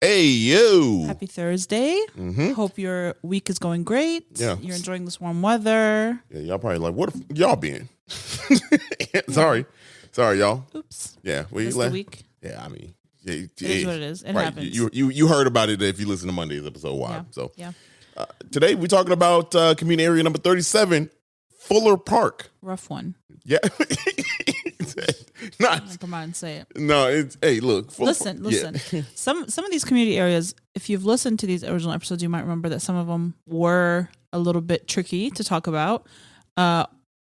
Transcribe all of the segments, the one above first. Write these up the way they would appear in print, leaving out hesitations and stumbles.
Hey, yo. Happy Thursday. Hope your week is going great. Yeah. You're enjoying this warm weather. Yeah, y'all probably like, what have y'all been? Sorry, y'all. Oops. Yeah, Missed the week. Yeah, I mean, it is what it is. It happens. You heard about it if you listen to Monday's episode. Why? Yeah. So Yeah. Today we're talking about community area number 37, Fuller Park. Rough one. Yeah. Come on, say it. No, it's hey, look. Listen. Yeah. Some of these community areas, if you've listened to these original episodes, you might remember that some of them were a little bit tricky to talk about.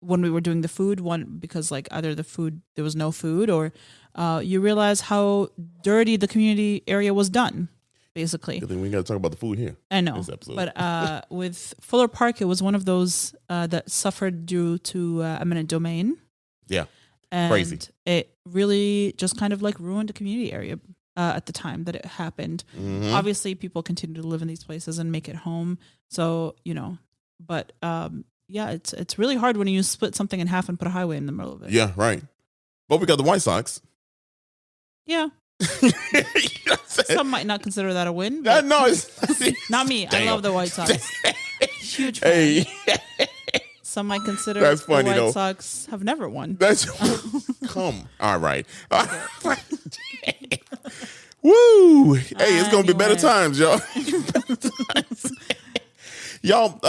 When we were doing the food one, because like either there was no food, or you realize how dirty the community area was done. Basically, I think we got to talk about the food here. I know, but with Fuller Park, it was one of those that suffered due to eminent domain. Yeah, and crazy. It really just kind of like ruined the community area at the time that it happened. Mm-hmm. Obviously, people continue to live in these places and make it home. So but yeah, it's really hard when you split something in half and put a highway in the middle of it. Yeah, right. But we got the White Sox. Yeah. Some might not consider that a win. No, it's not me. Damn. I love the White Sox. Huge fan. Hey. Some might consider That's funny, the White though. Sox have never won. That's come. All right. Woo. Hey, it's gonna be better times, y'all. Y'all,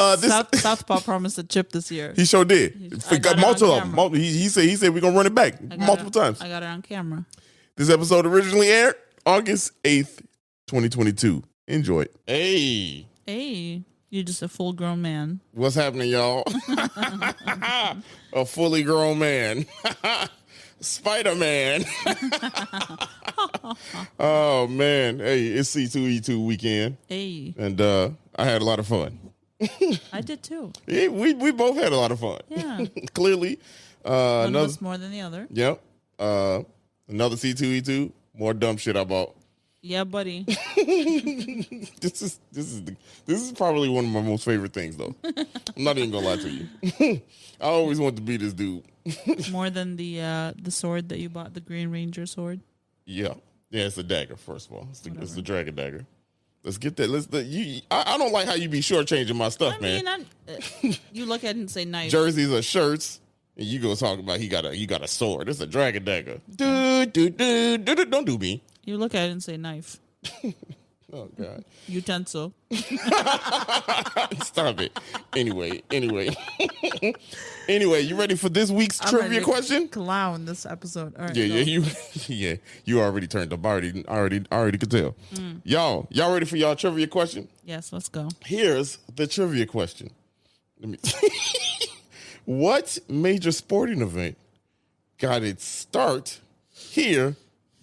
Southpaw promised a chip this year. He sure did. I got it He said we're gonna run it back multiple times. I got it on camera. This episode originally aired August 8th, 2022. Enjoy it. Hey, you're just a full grown man. what's happening, y'all? A fully grown man. Spider-Man. Oh man. Hey, it's C2E2 weekend. Hey. And I had a lot of fun. I did too. Yeah, we both had a lot of fun. Yeah. Clearly. One of us more than the other. Yep. Another C2E2. More dumb shit I bought. Yeah, buddy. This is probably one of my most favorite things, though. I'm not even gonna lie to you. I always wanted to be this dude. More than the sword that you bought, the Green Ranger sword. Yeah, it's a dagger. First of all, it's the dragon dagger. Let's get that. I don't like how you be shortchanging my stuff, man. You look at it and say knife. Jerseys or shirts. And you go talk about you got a sword. It's a dragon dagger. Don't do me. You look at it and say knife. Oh God. Utensil. Stop it. Anyway. Anyway, you ready for this week's trivia question? Clown this episode. All right, you already turned up. I already could tell. Y'all ready for y'all trivia question? Yes, let's go. Here's the trivia question. Let me What major sporting event got its start here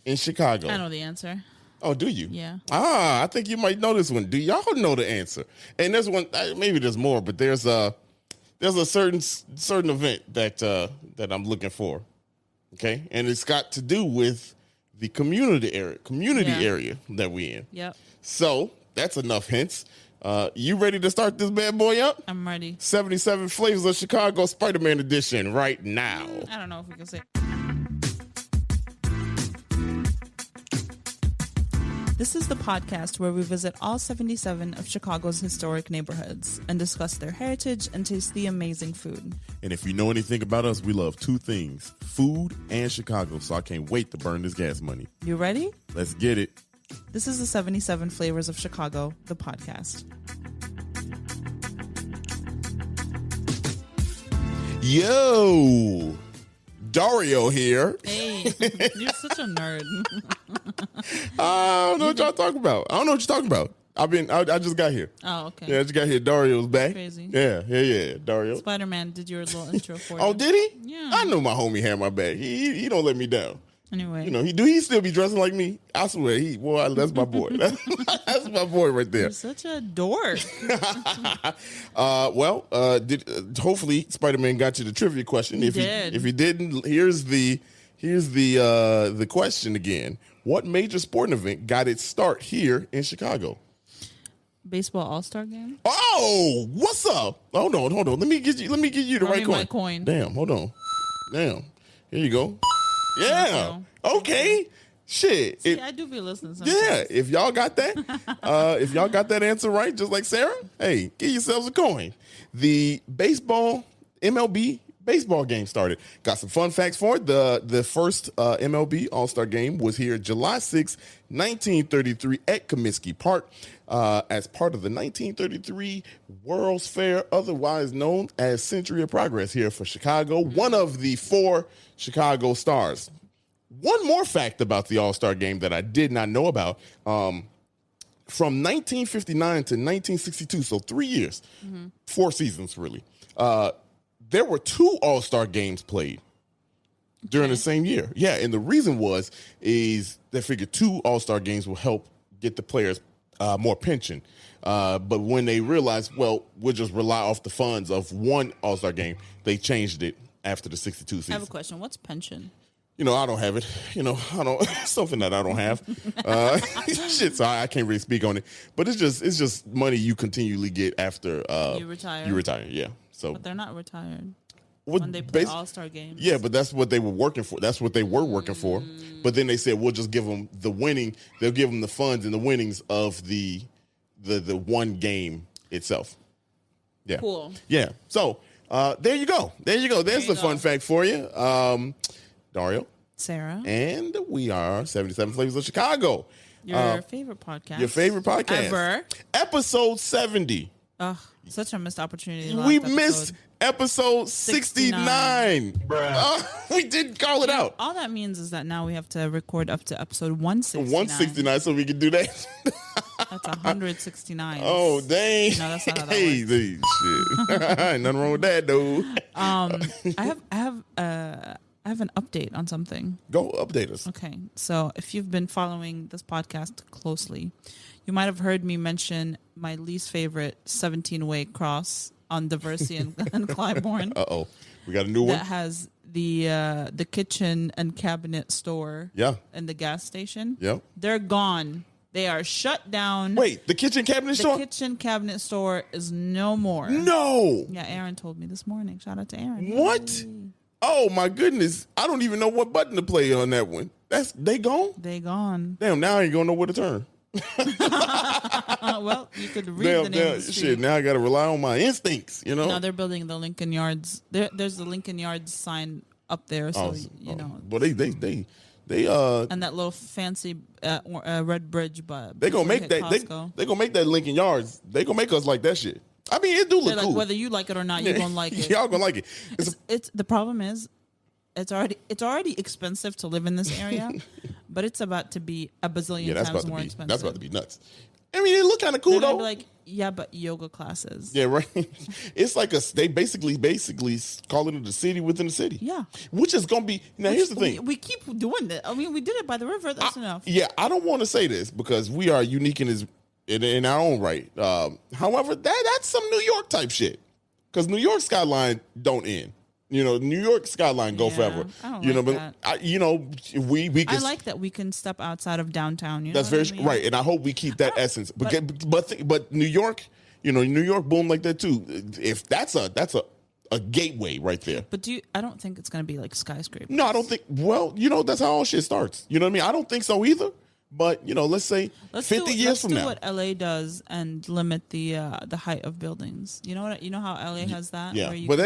in Chicago? I know the answer. Oh, do you? Yeah. I think you might know this one. Do y'all know the answer? And there's one. Maybe there's more, but there's a certain event that I'm looking for. Okay, and it's got to do with the community area that we in. Yep. So that's enough hints. You ready to start this bad boy up? I'm ready. 77 Flavors of Chicago Spider-Man edition right now. I don't know if we can say. This is the podcast where we visit all 77 of Chicago's historic neighborhoods and discuss their heritage and taste the amazing food. And if you know anything about us, we love two things, food and Chicago, so I can't wait to burn this gas money. You ready? Let's get it. This is the 77 Flavors of Chicago, the podcast. Yo, Dario here. Hey, you're such a nerd. I don't know what y'all talking about. I don't know what you're talking about. I just got here. Oh, okay. Yeah, I just got here. Dario's back. Crazy. Yeah. Dario. Spider-Man did your little intro for you. Oh, did he? Yeah. I know my homie had my back. He don't let me down. Anyway. He still be dressing like me. I swear, that's my boy. That's my boy right there. You're such a dork. Hopefully Spider-Man got you the trivia question. If he didn't, here's the question again. What major sporting event got its start here in Chicago? Baseball All-Star game? Oh, what's up? Hold on. Let me give you the right coin. My coin. Damn, hold on. Damn. Here you go. Yeah. Okay. Shit. See, I do be listening sometimes. Yeah, if y'all got that answer right, just like Sarah, hey, give yourselves a coin. The MLB baseball game started. Got some fun facts for it. The first MLB All-Star game was here July 6, 1933 at Comiskey Park as part of the 1933 World's Fair, otherwise known as Century of Progress here for Chicago, one of the 4 Chicago Stars. One more fact about the All-Star game that I did not know about. From 1959 to 1962, so 3 years, 4 seasons really, there were 2 All-Star games played during the same year. Yeah, and the reason is they figured 2 All-Star games will help get the players more pension. But when they realized, well, we'll just rely off the funds of 1 All-Star game, they changed it after the 62 season. I have a question. What's pension? I don't have it. Something that I don't have. Shit, so I can't really speak on it. But it's just money you continually get after you retire. You retire, yeah. So, but they're not retired when they play All-Star games. Yeah, but that's what they were working for. That's what they were working for. But then they said we'll just give them the winning. They'll give them the funds and the winnings of the one game itself. Yeah. Cool. Yeah. So there you go. There's the fun fact for you. Dario, Sarah, and we are 77 Flavors of Chicago. Your favorite podcast. Your favorite podcast. Ever. Episode 70. Ugh, such a missed opportunity. We missed episode 69. We didn't call it out. All that means is that now we have to record up to episode 169. 169, so we can do that. That's 169. Oh, dang. No, that's not how that hey, works. Shit. Nothing wrong with that, dude. I have an update on something. Go update us. Okay. So if you've been following this podcast closely, you might have heard me mention my least favorite 17-way cross on Diversey and Clybourne. Uh-oh. We got a new one? That has the kitchen and cabinet store and the gas station. Yep. They're gone. They are shut down. Wait, the kitchen cabinet store? The kitchen cabinet store is no more. No. Yeah, Aaron told me this morning. Shout out to Aaron. What? Yay. Oh my goodness! I don't even know what button to play on that one. They gone. They gone. Damn! Now I ain't gonna know where to turn. Well, you could read the name of the street. Shit, now I got to rely on my instincts. Now they're building the Lincoln Yards. There's the Lincoln Yards sign up there, so you know. Well, they and that little fancy red bridge, but they gonna make that. They gonna make that Lincoln Yards. They gonna make us like that shit. I mean, it do look cool. Whether you like it or not, you're gonna like it. Y'all gonna like it. It's the problem is, it's already expensive to live in this area, but it's about to be a bazillion times more expensive. That's about to be nuts. I mean, it look kind of cool though. Be like, yeah, but yoga classes. Yeah, right. It's like they basically calling it a city within the city. Yeah, which is gonna be now. Here's the thing: we keep doing that. I mean, we did it by the river. That's enough. Yeah, I don't want to say this because we are unique in our own right. However, that's some New York type shit because New York skyline don't end. New York skyline go forever. I don't like that. We can. I like that we can step outside of downtown. That's very right, and I hope we keep that essence. But New York, New York boom like that too. If that's a gateway right there. But I don't think it's gonna be like skyscrapers. No, I don't think. Well, that's how all shit starts. You know what I mean? I don't think so either. But let's say 50 years from now, let's do what LA does and limit the height of buildings. You know how LA has that. Yeah, where you but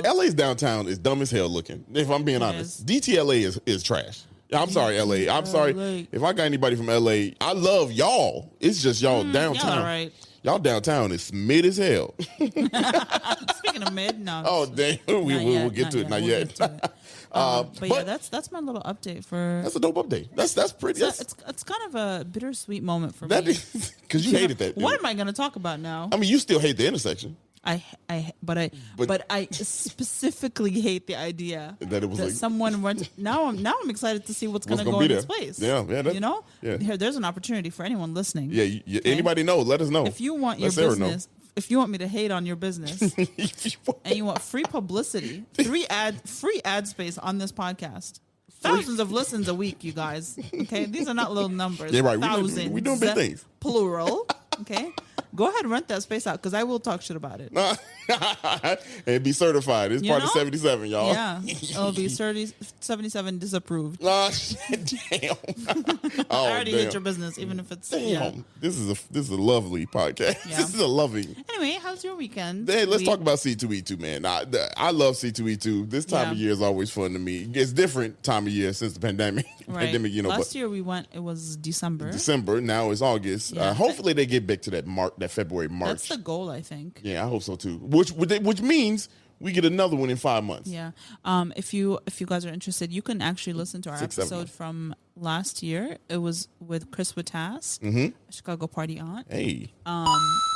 LA's downtown is dumb as hell looking. If I'm being honest, DTLA is trash. I'm sorry, LA. I'm sorry if I got anybody from LA. I love y'all. It's just y'all downtown. Y'all all right. Y'all downtown is mid as hell. Speaking of mid, no. Oh damn, we'll get to it. Not yet. But yeah, that's my little update for. That's a dope update. That's pretty. It's kind of a bittersweet moment for me. Because you hated that. What am I going to talk about now? I mean, you still hate the intersection. But I specifically hate the idea that it was like, someone went. Now I'm excited to see what's going to go in this place. Yeah, there's an opportunity for anyone listening. Yeah, okay? Anybody know? Let us know. If you want your business, if you want me to hate on your business, and you want free publicity, free ad space on this podcast. Thousands of listens a week, you guys. Okay, these are not little numbers. Yeah, right. Thousands. We doing big things. Plural. Okay. Go ahead, rent that space out because I will talk shit about it. And be certified. It's part of 77, y'all. Yeah, it'll be 77 disapproved. Damn. I already hit your business, even if it's Damn. yeah. This is a lovely podcast. Yeah. This is a loving. Anyway, how's your weekend? Hey, let's talk about C2E2, man. I love C2E2. This time of year is always fun to me. It's different time of year since the pandemic. Right. Last year we went. It was December. Now it's August. Yeah. Hopefully they get back to that February, March. That's the goal, I think. Yeah, I hope so too. Which means we get another one in 5 months. Yeah. If you guys are interested, you can actually listen to our episode from last year. It was with Chris Watass, Chicago Party Aunt. Hey.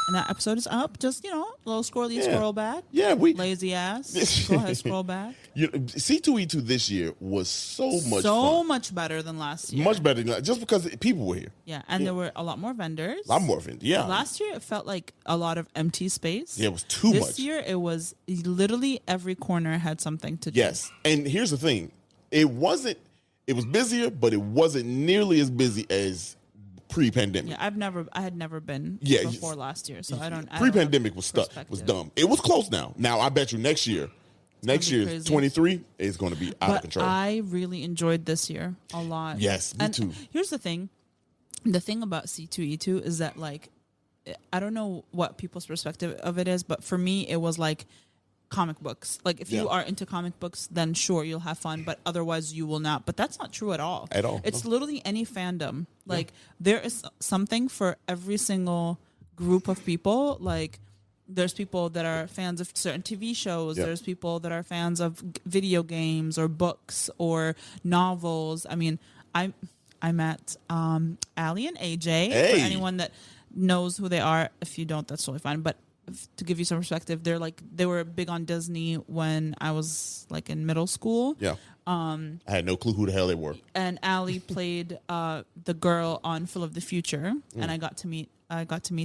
And that episode is up. Just a little scroll back. Yeah, lazy ass. Go ahead, scroll back. C2E2 this year was so much better than last year. Much better than just because people were here. Yeah, and there were a lot more vendors. Yeah. Last year it felt like a lot of empty space. Yeah, it was too much. This year it was literally every corner had something to do. Yes, and here's the thing: it was busier, but it wasn't nearly as busy as pre-pandemic. Yeah, I had never been before last year, so I don't. Pre-pandemic was dumb. It was close now. Now I bet you next year, 23 is going to be out of control. I really enjoyed this year a lot. Yes, me too. Here's the thing: about C2E2 is that I don't know what people's perspective of it is, but for me it was like comic books. Like if you are into comic books, then sure you'll have fun, but otherwise you will not. But that's not true at all. It's literally any fandom. Like there is something for every single group of people. Like there's people that are fans of certain TV shows. There's people that are fans of video games or books or novels. I mean, I met Allie and AJ. For anyone that knows who they are, if you don't, that's totally fine. But to give you some perspective, they were big on Disney when I was in middle school. Yeah. I had no clue who the hell they were. And Allie played the girl on Phil of the Future, and I got to meet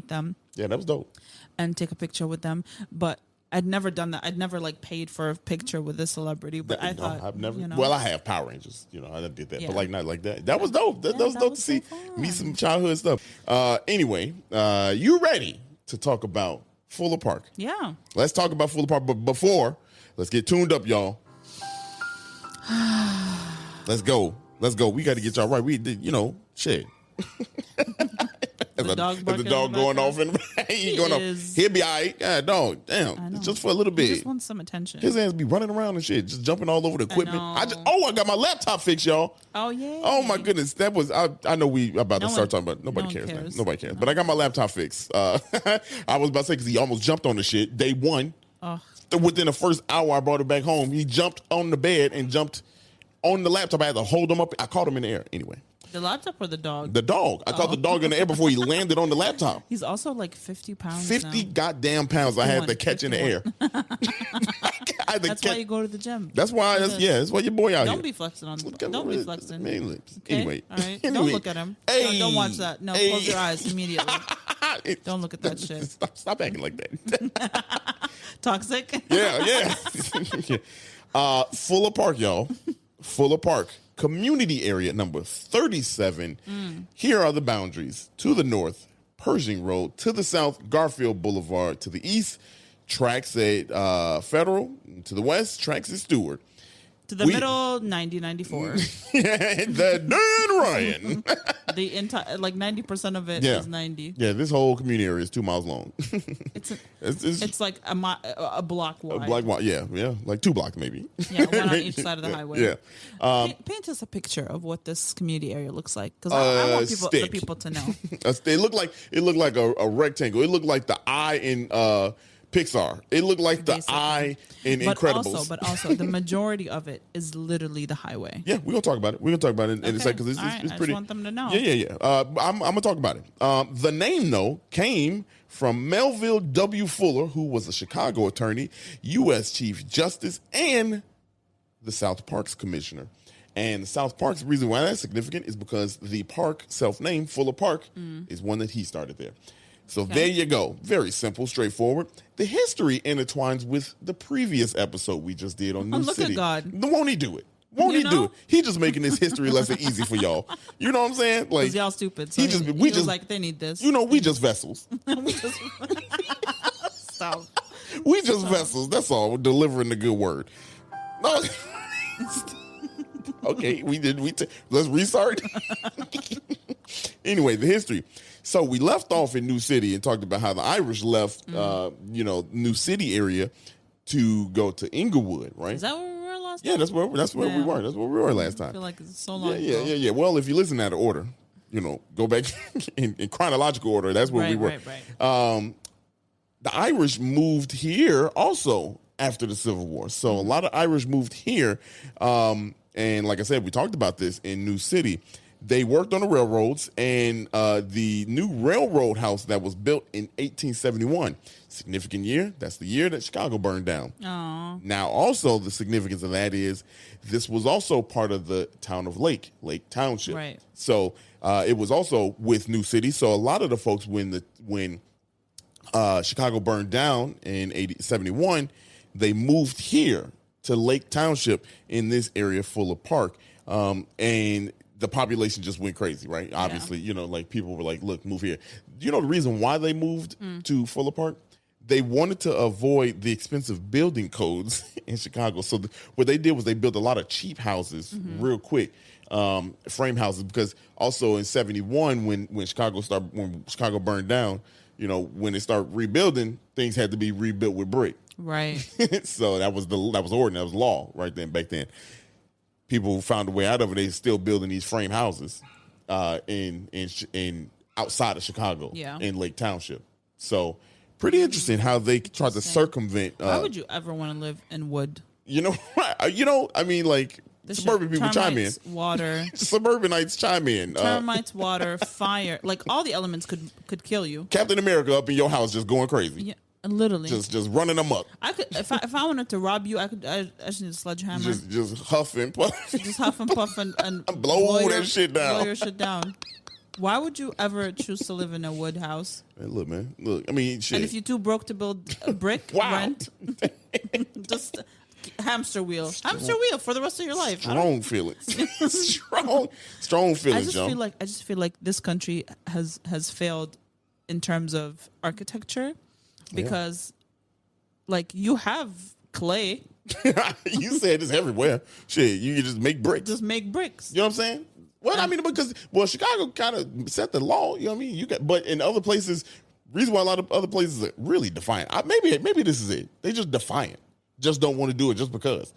them. Yeah, that was dope. And take a picture with them, but I'd never done that. I'd never paid for a picture with a celebrity, but I thought I've never. Well, I have Power Rangers. I did that, but not like that. That was dope. That was dope to see. Meet some childhood stuff. Anyway, you ready to talk about Fuller Park? Yeah. Let's talk about Fuller Park, but before, let's get tuned up, y'all. Let's go. We got to get y'all right. We did, shit. The dog going off in the back. He'll be all right. God, dog. Damn. It's just for a little bit. He just wants some attention. His hands be running around and shit, just jumping all over the equipment. I got my laptop fixed, y'all. Oh, yeah. Oh, my goodness. That was, I know we about to start talking about nobody cares, man. Nobody cares. But I got my laptop fixed. I was about to say, because he almost jumped on the shit. Day one. Within the first hour I brought it back home, he jumped on the bed and jumped on the laptop. I had to hold him up. I caught him in the air anyway. The laptop or the dog? The dog. I caught the dog in the air before he landed on the laptop. He's also 50 pounds 50 goddamn pounds I had to catch 51. In the air. That's why you go to the gym. That's why, that's why your boy out Don't here. Be flexing on Don't be flexing. Okay? Anyway. All right. Don't look at him. Hey. Don't watch that. No, close your eyes immediately. Don't look at that shit. Stop acting like that. Toxic? Yeah. Fuller Park, y'all. Fuller Park. Community area number 37. Here are the boundaries. To the north, Pershing Road. To the south, Garfield Boulevard. To the east, tracks at Federal. To the west, tracks at Stewart. To the middle, 90-94. The Dan Ryan. The entire 90% of it is 90. Yeah, this whole community area is 2 miles long. It's like a block wide. A block wide, yeah, like 2 blocks maybe. Yeah, one on each side of the highway. Yeah. Paint us a picture of what this community area looks like, because I want the people to know. It looked like a rectangle. It looked like the eye in Pixar. It looked like the eye in Incredibles. But also, the majority of it is literally the highway. Yeah, we're gonna talk about it. In a second, because it's pretty. I just want them to know. Yeah. I'm gonna talk about it. The name though came from Melville W. Fuller, who was a Chicago attorney, U.S. Chief Justice, and the South Parks Commissioner. And South Park's reason why that's significant is because the park, self-named Fuller Park, is one that he started there. So there you go. Very simple, straightforward. The history intertwines with the previous episode we just did on New City. Look at God. Won't he do it? Won't he do it? He just making this history lesson easy for y'all. You know what I'm saying? Like y'all stupid. So we was just like they need this. You know, we just vessels. Stop. We just vessels. That's all. We're delivering the good word. No. Okay, let's restart. Anyway, the history. So we left off in New City and talked about how the Irish left, New City area to go to Inglewood, right? Is that where we were last time? Yeah, that's where we were. That's where we were last time. I feel like it's so long ago. Yeah. Well, if you listen out of order, go back in chronological order. That's where we were. Right. The Irish moved here also after the Civil War. So a lot of Irish moved here. And like I said, we talked about this in New City. They worked on the railroads, and the new railroad house that was built in 1871, significant year. That's the year that Chicago burned down. Aww. Now, also the significance of that is this was also part of the town of Lake Township. Right. So it was also with New City. So a lot of the folks when Chicago burned down in 71, they moved here to Lake Township in this area, Fuller Park, and the population just went crazy, right? Obviously, like people were like, look, move here. You know the reason why they moved to Fuller Park? They wanted to avoid the expensive building codes in Chicago. So what they did was they built a lot of cheap houses real quick, frame houses, because also in 71, when Chicago burned down, when they started rebuilding, things had to be rebuilt with brick. Right. So that was ordinance, that was law right then, back then. People found a way out of it. They're still building these frame houses in outside of Chicago, in Lake Township. So pretty interesting how they tried to circumvent. Why would you ever want to live in wood? I mean, like suburban people chime in. Water. Suburbanites chime in. Termites, water, fire. Like all the elements could kill you. Captain America up in your house just going crazy. Yeah. Literally, just running them up. I could, if I wanted to rob you, I just need a sledgehammer. Just huff and puff. Just huff and puff and blow that shit down. Blow your shit down. Why would you ever choose to live in a wood house? Hey, look, man. Look, I mean, shit. And if you're too broke to build a brick, rent, just hamster wheel for the rest of your life. Strong feelings. strong feelings. I just feel like this country has failed in terms of architecture. Because, like, you have clay. You said it's everywhere. Shit, you can just make bricks. Just make bricks. You know what I'm saying? Well, I mean, because Chicago kind of set the law. You know what I mean? But in other places, reason why a lot of other places are really defiant. Maybe this is it. They just defiant. Just don't want to do it just because.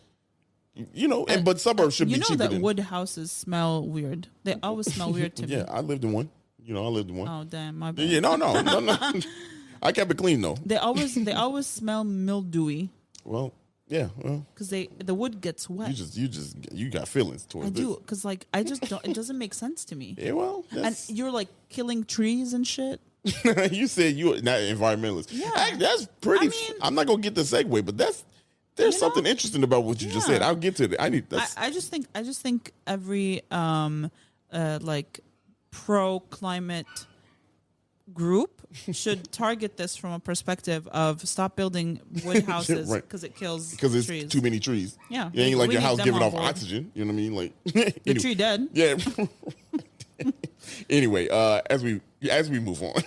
But suburbs should be cheaper. That wood houses smell weird. They always smell weird to me. Yeah, I lived in one. Oh damn, my bad. Yeah, no. I kept it clean though. They always smell mildewy. Well, yeah, because the wood gets wet. You got feelings towards this. I do, because like I just don't. It doesn't make sense to me. Yeah, well, and you're like killing trees and shit. You said you're not environmentalist. Yeah, that's pretty. I'm not gonna get the segue, but there's something interesting about what you just said. I'll get to it. I just think every like pro climate group should target this from a perspective of stop building wood houses because it kills it's trees. Too many trees. Yeah, it ain't like your house giving off oxygen. You know what I mean? Like the tree dead. Yeah. Anyway, as we move on,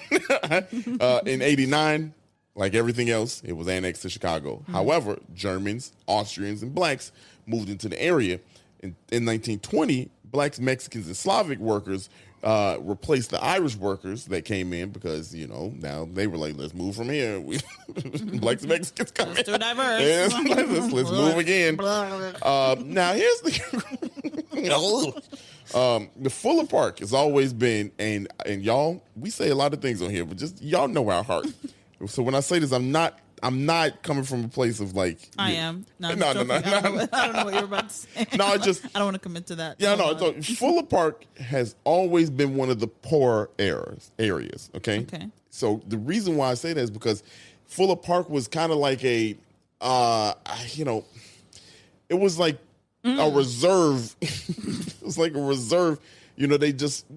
in '89, like everything else, it was annexed to Chicago. Mm-hmm. However, Germans, Austrians, and blacks moved into the area. In 1920, blacks, Mexicans, and Slavic workers replaced the Irish workers that came in because, now they were like, let's move from here. Blacks and Mexicans come in. Too diverse. Let's move again. Now, here's the Fuller Park has always been, and y'all, we say a lot of things on here, but just y'all know our heart. So when I say this, I'm not coming from a place of like. I am. No. I don't know what you're about to say. No, I don't want to commit to that. Yeah, Fuller Park has always been one of the poor areas. Okay. Okay. So the reason why I say that is because Fuller Park was kind of like it was like a reserve. It was like a reserve. They just.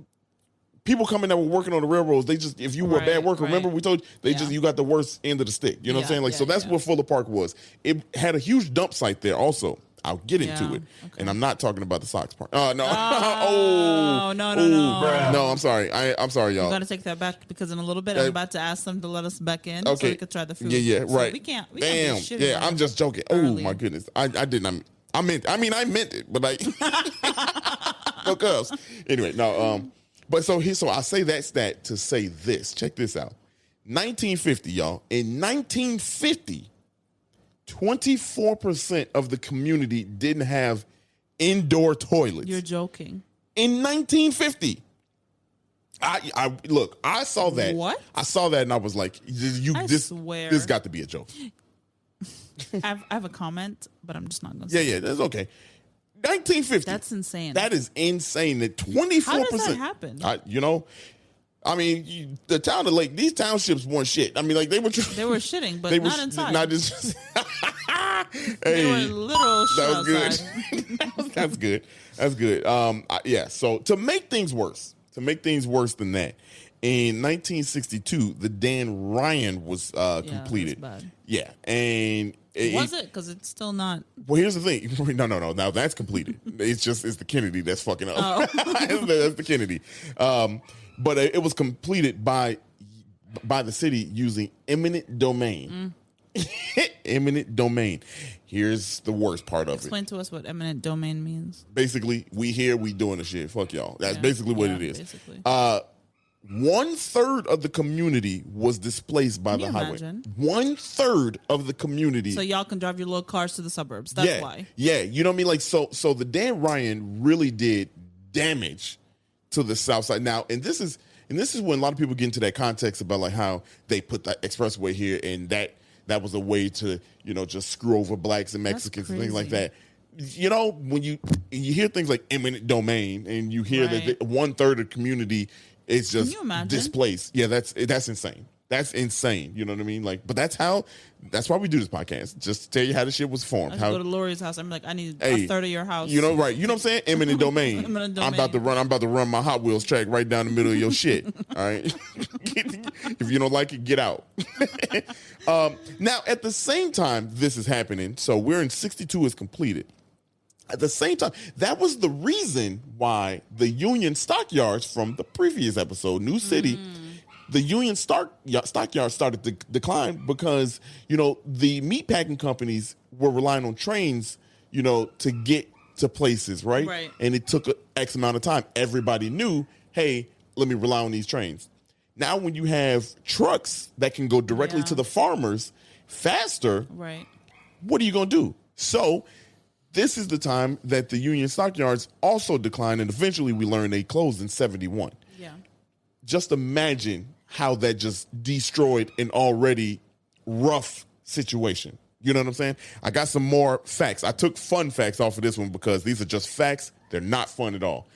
People coming that were working on the railroads, if you were a bad worker, remember we told you, you got the worst end of the stick. You know what I'm saying? So that's what Fuller Park was. It had a huge dump site there also. I'll get into Yeah, it. okay. And I'm not talking about the socks part. No. No. No, I'm sorry. I'm sorry, y'all. I'm gonna take that back because in a little bit I'm about to ask them to let us back in so Okay. we could try the food. Yeah, So right. we can't. We Damn. can't be shitty Yeah, on I'm them just joking. early. Oh my goodness. I didn't. I meant it, but like, no cubs. Anyway, no. But so I say that stat to say this. Check this out. 1950, y'all. In 1950, 24% of the community didn't have indoor toilets. You're joking. In 1950. I look, I saw that. What? I saw that and I was like, this swear. This got to be a joke. I have a comment, but I'm just not going to say Yeah, that's okay. 1950. That's insane. That is insane. That 24%. How does that happen? The town of Lake, these townships weren't shit. I mean, like they were shitting, but not inside. Not just. They were literal shit that was outside. good. That's good. That's good. Yeah. So to make things worse than that, in 1962, the Dan Ryan was completed. That's bad. Yeah, and was it? Because it's still not. Well, here's the thing. No. Now that's completed. It's the Kennedy that's fucking up. Oh. That's the Kennedy. But it was completed by the city using eminent domain. Eminent domain. Here's the worst part of Explain to us what eminent domain means. Basically, we doing the shit. Fuck y'all. That's basically what it is. Basically. 1/3 of the community was displaced by the highway. Imagine? 1/3 of the community. So y'all can drive your little cars to the suburbs. That's why. Yeah, you know what I mean? Like so the Dan Ryan really did damage to the south side. Now, and this is when a lot of people get into that context about like how they put that expressway here and that was a way to, just screw over blacks and Mexicans and things like that. When you hear things like eminent domain and you hear that 1/3 of the community is just displaced. Yeah, that's insane. That's insane. You know what I mean? Like, but that's why we do this podcast. Just to tell you how the shit was formed. I go to Lori's house. I'm like, I need a third of your house. Right. You know what I'm saying? Eminent domain. Eminent domain. I'm about to run my Hot Wheels track right down the middle of your shit. All right. If you don't like it, get out. Now, at the same time this is happening, so we're in 62 is completed. At the same time, that was the reason why the Union stockyards from the previous episode, New City, the Union stockyards started to decline because, the meatpacking companies were relying on trains, to get to places, right? Right. And it took X amount of time. Everybody knew, hey, let me rely on these trains. Now, when you have trucks that can go directly to the farmers faster, right? What are you going to do? So this is the time that the Union stockyards also declined, and eventually we learned they closed in 71. Yeah. Just imagine how that just destroyed an already rough situation. You know what I'm saying? I got some more facts. I took fun facts off of this one because these are just facts. They're not fun at all.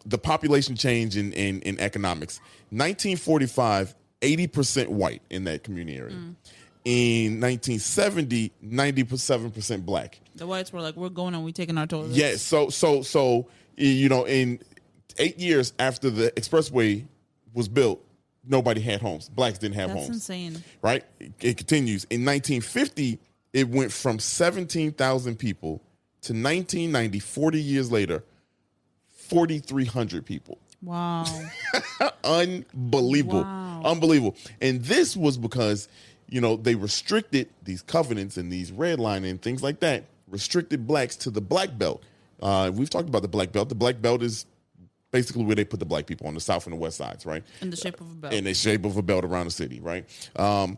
The population change in economics. 1945, 80% white in that community area. In 1970, 97% black. The whites were like, we're going and we taking our toilets. Yeah, so in 8 years after the expressway was built, nobody had homes. Blacks didn't have homes. That's insane. Right? It continues. In 1950, it went from 17,000 people to 1990, 40 years later, 4,300 people. Wow. Unbelievable. Wow. Unbelievable. And this was because, they restricted these covenants and these redlining and things like that, restricted blacks to the black belt. We've talked about the black belt. The black belt is basically where they put the black people on the south and the west sides, right? In the shape of a belt. In the shape of a belt around the city, right? Kind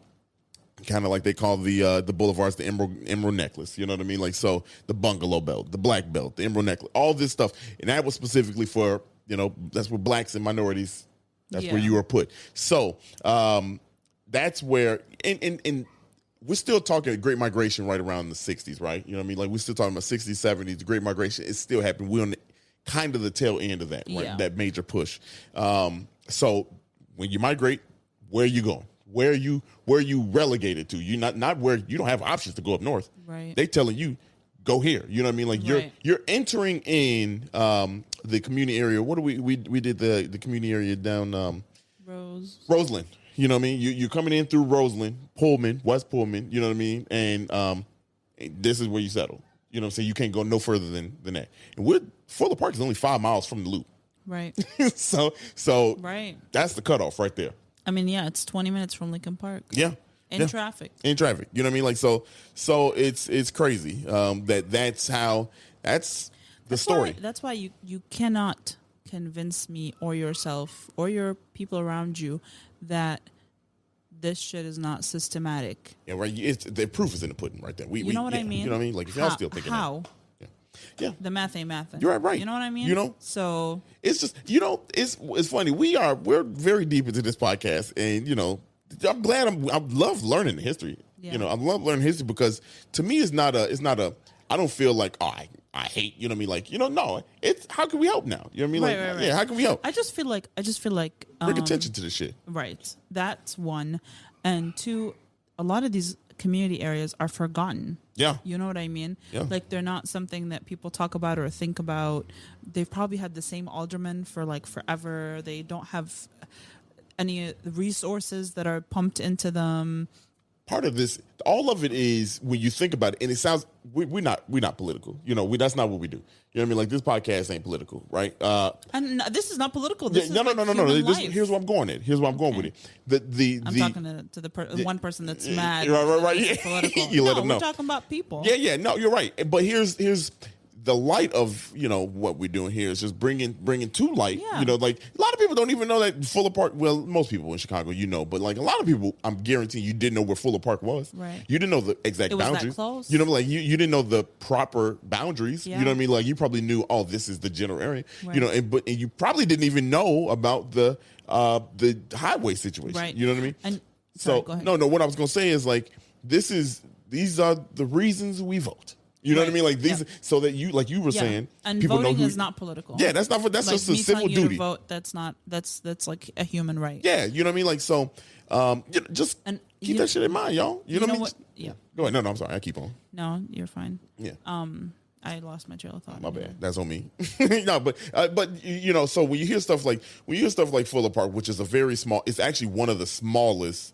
of like they call the boulevards the emerald necklace. You know what I mean? Like, so the bungalow belt, the black belt, the emerald necklace, all this stuff. And that was specifically for, that's where blacks and minorities, that's where you were put. So that's where, and we're still talking Great Migration right around the 60s, right? You know what I mean? Like, we're still talking about 60s, 70s. The Great Migration is still happening. We're on kind of the tail end of that, right? Yeah. That major push. So when you migrate, where are you going? Where are you relegated to? You not where you don't have options to go up north. Right. They telling you go here. You know what I mean? Like you're entering in the community area. What do we did the community area down Roseland. You know what I mean? You're coming in through Roseland, Pullman, West Pullman. You know what I mean? And this is where you settle. You know what I'm saying? You can't go no further than that. And Fuller Park is only 5 miles from the loop. Right. so right. That's the cutoff right there. I mean, yeah, it's 20 minutes from Lincoln Park. Yeah. In traffic. In traffic. You know what I mean? Like, so it's crazy that's the story. That's why you cannot convince me or yourself or your people around you that this shit is not systematic. Yeah, right. The proof is in the pudding right there. You know what I mean? You know what I mean? Like, if y'all still thinking how? that. Yeah. The math ain't mathing. You're right. You know what I mean? You know? So it's just, it's funny. We're very deep into this podcast, and I'm glad I love learning history. Yeah. I love learning history because to me it's not a I don't feel like I hate, you know what I mean? Like, no, it's how can we help now? You know what I mean? Right. Yeah, how can we help? I just feel like Bring attention to this shit. Right. That's one. And two, a lot of these community areas are forgotten. Yeah. You know what I mean? Yeah. Like they're not something that people talk about or think about. They've probably had the same alderman for like forever. They don't have any resources that are pumped into them. Part of this, all of it is when you think about it, and it sounds we're not political. That's not what we do. You know what I mean? Like, this podcast ain't political, right? And this is not political. This is no. life. Here's what I'm going at. Here's where I'm going with it. I'm talking to the one person that's mad. Right. It's political. You let them know. We're talking about people. Yeah. No, you're right. But here's the light of what we're doing here is just bringing to light. Yeah. Like, a lot of people don't even know that Fuller Park. Well, most people in Chicago, but like a lot of people, I'm guaranteeing you didn't know where Fuller Park was. Right. You didn't know the exact it was boundaries. That close. You know, like you didn't know the proper boundaries. Yeah. You know what I mean? Like, you probably knew, oh, this is the general area. Right. And you probably didn't even know about the highway situation. Right. You know what I mean? And sorry, go ahead. No. What I was gonna say is, like, these are the reasons we vote. You know what I mean? Like, these, so that you, like you were saying, and people voting know is not political. Yeah, that's not. That's like just a me civil telling you duty. to vote. That's like a human right. Yeah, you know what I mean? Like, so, just keep that shit in mind, y'all. You know what I mean? Yeah. Go ahead. No, I'm sorry. I keep on. No, you're fine. Yeah. I lost my trail of thought. My bad. That's on me. No, but so when you hear stuff like Fuller Park, which is a very small, it's actually one of the smallest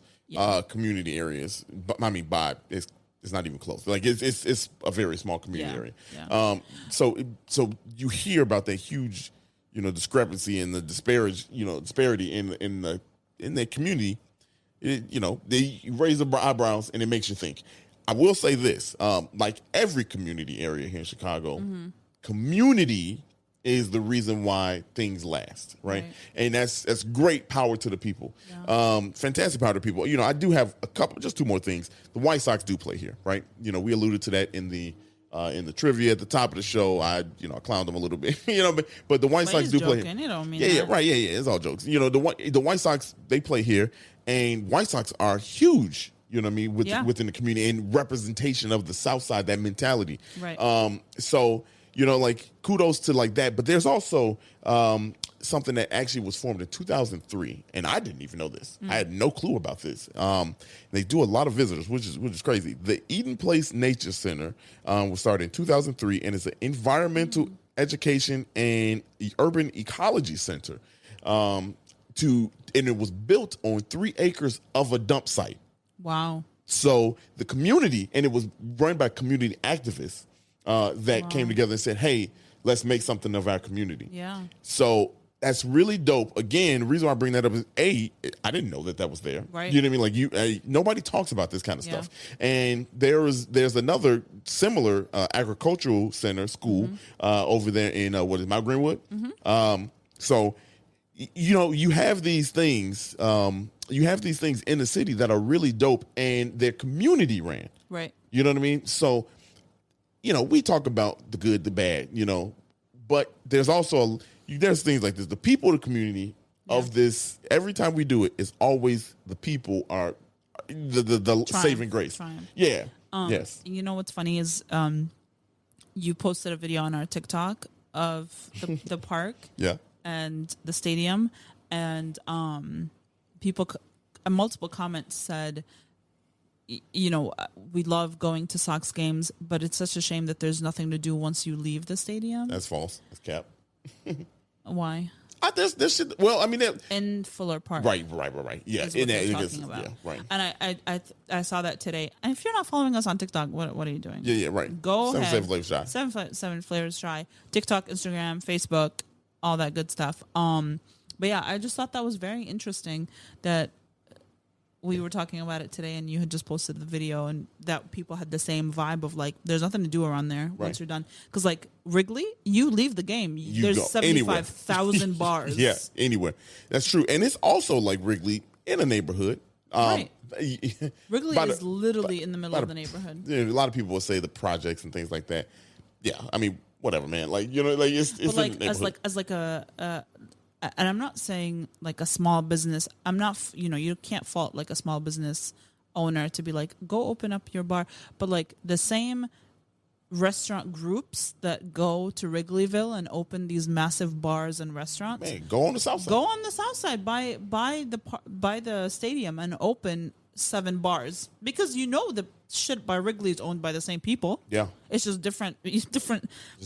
community areas. But I mean, it's not even close. Like, it's a very small community area. Yeah. So you hear about that huge, discrepancy and the disparity in the community. They raise the eyebrows and it makes you think. I will say this, like every community area here in Chicago, community is the reason why things last, right? And that's great power to the people. Yeah. Fantastic power to people. I do have just two more things. The White Sox do play here, right? We alluded to that in the trivia at the top of the show. I clowned them a little bit, but the White Sox do play here. You don't mean that. Right. Yeah. It's all jokes. The White Sox, they play here, and White Sox are huge. You know what I mean? Within the community and representation of the South Side, that mentality. Right. So, like, kudos to like that. But there's also something that actually was formed in 2003, and I didn't even know this. I had no clue about this. They do a lot of visitors, which is crazy. The Eden Place Nature Center was started in 2003, and it's an environmental education and urban ecology center. And it was built on 3 acres of a dump site. Wow. So the community, and it was run by community activists that came together and said, hey, let's make something of our community. Yeah. So that's really dope. Again, the reason why I bring that up is, I didn't know that was there. Right. You know what I mean? Like, nobody talks about this kind of stuff. And there's another similar agricultural center school over there in, Mount Greenwood? So, you have these things. You have these things in the city that are really dope, and they're community ran. Right. You know what I mean? So, we talk about the good, the bad, but there's also there's things like this. The people of the community of this, every time we do it, it's always the people are the saving grace. Triumph. Yeah. Yes. You know what's funny is you posted a video on our TikTok of the park. Yeah. And the stadium, and people, multiple comments said, we love going to Sox games, but it's such a shame that there's nothing to do once you leave the stadium. That's false. That's cap. Why? This shit. Well, I mean, in Fuller Park. right. Yeah, Is what they're talking about. Yeah, right. And I saw that today. And if you're not following us on TikTok, what are you doing? Yeah, right. Go ahead. 7 Flavors Shy. Seven Flavors Shy. TikTok, Instagram, Facebook, all that good stuff. But yeah, I just thought that was very interesting that we were talking about it today, and you had just posted the video, and that people had the same vibe of like, there's nothing to do around there once you're done. Because like Wrigley, you leave the game, there's 75,000 bars. Yeah, anywhere. That's true, and it's also like Wrigley in a neighborhood. Right. Wrigley is literally in the middle of the neighborhood. Yeah, a lot of people will say the projects and things like that. Yeah, I mean, whatever, man. Like, you know, like it's like as like a and I'm not saying like a small business. I'm not, you can't fault like a small business owner to be like, go open up your bar. But like the same restaurant groups that go to Wrigleyville and open these massive bars and restaurants. Man, go on the south side. Go on the south side by the stadium and open 7 bars, because the shit by Wrigley is owned by the same people. Yeah, it's just different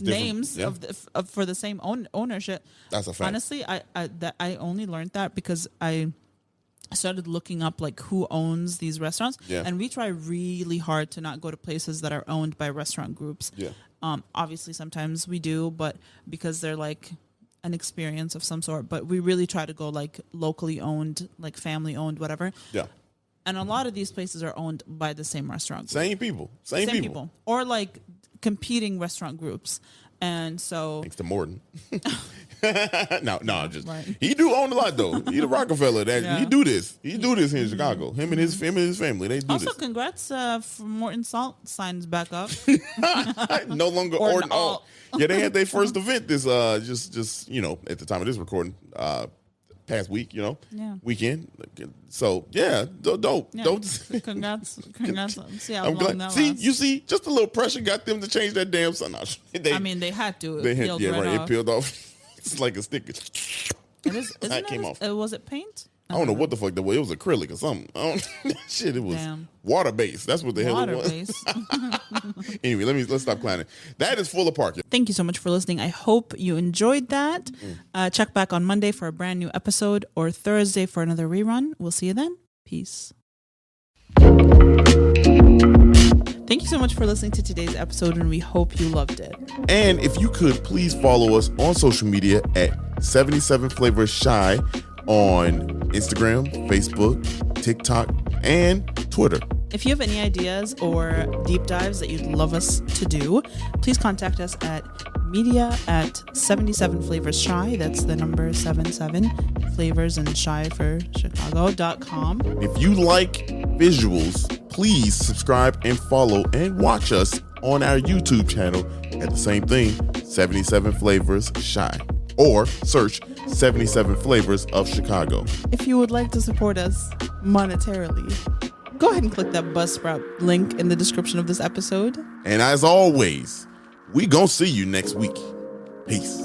names for the same ownership. That's a fact. Honestly, I only learned that because I started looking up like who owns these restaurants, and we try really hard to not go to places that are owned by restaurant groups. Yeah, obviously sometimes we do, but because they're like an experience of some sort. But we really try to go like locally owned, like family owned, whatever. Yeah. And a lot of these places are owned by the same restaurant group. Same people. Or like competing restaurant groups. And so... Thanks to Morton. No, just... Right. He do own a lot, though. He the Rockefeller. He do this. He do this here in Chicago. Him and his family, they do also, this. Also, congrats for Morton Salt signs back up. No longer Orton Alt. Yeah, they had their first event this, just at the time of this recording, past week, weekend. So yeah, don't. Congrats. See how I'm long glad. that See, you see, just a little pressure got them to change that damn sun. They had to. It peeled off. It's like a sticker. Was it paint? I don't know what the fuck that was. It was acrylic or something. It was water based. That's what the hell it was. Anyway, let's stop clowning. That is Fuller Park. Thank you so much for listening. I hope you enjoyed that. Check back on Monday for a brand new episode, or Thursday for another rerun. We'll see you then. Peace. Thank you so much for listening to today's episode, and we hope you loved it. And if you could, please follow us on social media at 77 Flavors Shy on Instagram, Facebook, TikTok, and Twitter. If you have any ideas or deep dives that you'd love us to do, please contact us at media@77flavorsshy. That's the number 77 flavors and shy for Chicago.com. If you like visuals, please subscribe and follow and watch us on our YouTube channel at the same thing, 77 Flavors Shy. Or search 77 Flavors of Chicago. If you would like to support us monetarily, go ahead and click that Buzzsprout link in the description of this episode. And as always, we gonna see you next week. Peace.